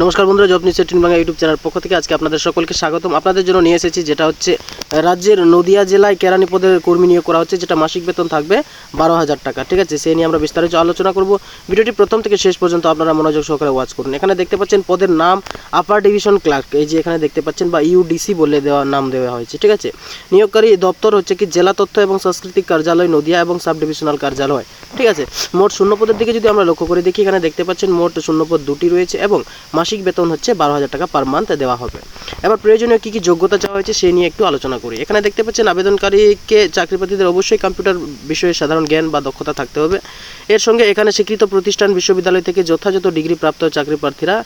নমস্কার বন্ধুরা, job news 18 Bangla YouTube channel পক্ষ থেকে আজকে আপনাদের সকলকে স্বাগতম। আপনাদের জন্য নিয়ে এসেছি যেটা হচ্ছে রাজ্যের নদিয়া জেলায় কেরানি পদের কর্মী নিয়োগ করা হচ্ছে, যেটা মাসিক বেতন থাকবে 12,000 টাকা। ঠিক আছে, সেই নিয়ে আমরা বিস্তারিত আলোচনা করব। ভিডিওটি প্রথম থেকে শেষ পর্যন্ত আপনারা মনোযোগ সহকারে ওয়াচ করুন। এখানে দেখতে পাচ্ছেন পদের নাম আপার ডিভিশন ক্লার্ক, এই যে এখানে দেখতে পাচ্ছেন, বা ইউডিসি বলে নাম দেওয়া হয়েছে। ঠিক আছে, নিয়োগকারী দপ্তর হচ্ছে কি জেলা তথ্য এবং সাংস্কৃতিক কার্যালয় নদিয়া এবং সাব ডিভিশনাল কার্যালয়। ঠিক আছে, মোট শূন্যপদের দিকে যদি আমরা লক্ষ্য করে দেখি, এখানে দেখতে পাচ্ছেন মোট শূন্যপদ 2টি রয়েছে এবং মাসিক বেতন হচ্ছে 12,000 টাকা পার মান্থ দেওয়া হবে। এবার প্রয়োজনীয় কী কী যোগ্যতা চাওয়া হয়েছে সেই নিয়ে একটু আলোচনা করি। এখানে দেখতে পাচ্ছেন আবেদনকারীকে চাকরি প্রার্থীদের অবশ্যই কম্পিউটার বিষয়ে সাধারণ জ্ঞান বা দক্ষতা থাকতে হবে। এর সঙ্গে এখানে স্বীকৃত প্রতিষ্ঠান বিশ্ববিদ্যালয় থেকে যথাযথ ডিগ্রি প্রাপ্ত চাকরি প্রার্থীরা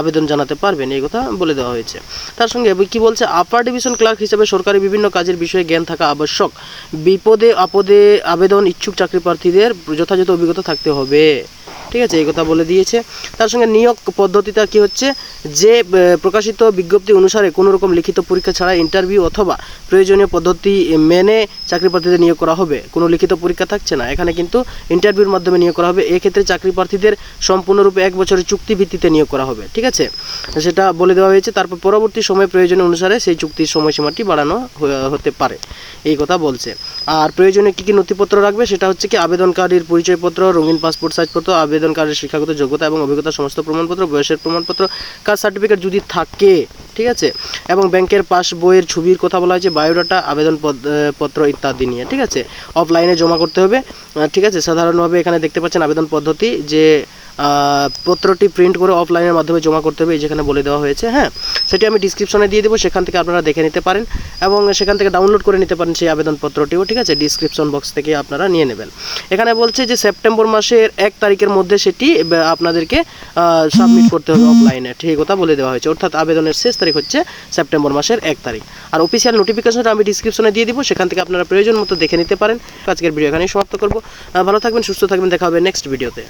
আবেদন জানাতে পারবেন, এই কথা বলে দেওয়া হয়েছে। তার সঙ্গে কি বলছে, আপার ডিভিশন ক্লার্ক হিসেবে সরকারি বিভিন্ন কাজের বিষয়ে জ্ঞান থাকা আবশ্যক। বিপদে আপদে আবেদন ইচ্ছুক চাকরি প্রার্থীদের যথাযথ অভিজ্ঞতা থাকতে হবে। ঠিক আছে, এই কথা বলে দিয়েছে। তার সঙ্গে নিয়োগ পদ্ধতিটা কি হচ্ছে, যে প্রকাশিত বিজ্ঞপ্তি অনুসারে কোনো রকম লিখিত পরীক্ষা ছাড়া ইন্টারভিউ অথবা প্রয়োজনীয় পদ্ধতি মেনে চাকরি প্রার্থীদের নিয়োগ করা হবে। কোনো লিখিত পরীক্ষা থাকছে না, এখানে কিন্তু ইন্টারভিউর মাধ্যমে নিয়োগ করা হবে। এক্ষেত্রে চাকরি প্রার্থীদের সম্পূর্ণরূপে 1 বছরের চুক্তি ভিত্তিতে নিয়োগ করা হবে। ঠিক আছে, সেটা বলে দেওয়া হয়েছে। তারপর পরবর্তী সময় প্রয়োজন অনুসারে সেই চুক্তির সময়সীমাটি বাড়ানো হতে পারে, এই কথা বলছে। আর প্রয়োজনীয় কী কী নথিপত্র রাখবে সেটা হচ্ছে কি আবেদনকারীর পরিচয়পত্র, রঙিন পাসপোর্ট সাইজ ফটো, আবেদনকারীর শিক্ষাগত যোগ্যতা এবং অভিজ্ঞতা সমস্ত প্রমাণপত্র, বয়সের প্রমাণপত্র, কাস্ট সার্টিফিকেট যদি থাকে, ঠিক আছে, এবং ব্যাংকের পাস বইয়ের ছবির কথা বলা হয়েছে, বায়োডাটা, আবেদন পত্র ইত্যাদি নিয়ে। ঠিক আছে, অফলাইনে জমা করতে হবে। ঠিক আছে, সাধারণভাবে এখানে দেখতে পাচ্ছেন আবেদন পদ্ধতি, যে পত্রটি প্রিন্ট করে অফলাইনের মাধ্যমে জমা করতে হবে, এই যেখানে বলে দেওয়া হয়েছে। হ্যাঁ, সেটি আমি ডিসক্রিপশনে দিয়ে দেবো, সেখান থেকে আপনারা দেখে নিতে পারেন এবং সেখান থেকে ডাউনলোড করে নিতে পারেন সেই আবেদনপত্রটিও। ঠিক আছে, ডিসক্রিপশন বক্স থেকে আপনারা নিয়ে নেবেন। এখানে বলছে যে সেপ্টেম্বর মাসের 1 তারিখের মধ্যে সেটি আপনাদেরকে সাবমিট করতে হবে অফলাইনে, ঠিক কথা বলে দেওয়া হয়েছে। অর্থাৎ আবেদনের শেষ তারিখ হচ্ছে সেপ্টেম্বর মাসের 1 তারিখ। আর অফিসিয়াল নোটিফিকেশনটা আমি ডিসক্রিপশনে দিয়ে দিব, সেখান থেকে আপনারা প্রয়োজন মতো দেখে নিতে পারেন। আজকের ভিডিও এখানেই সমাপ্ত করব। ভালো থাকবেন, সুস্থ থাকবেন, দেখা হবে নেক্সট ভিডিওতে।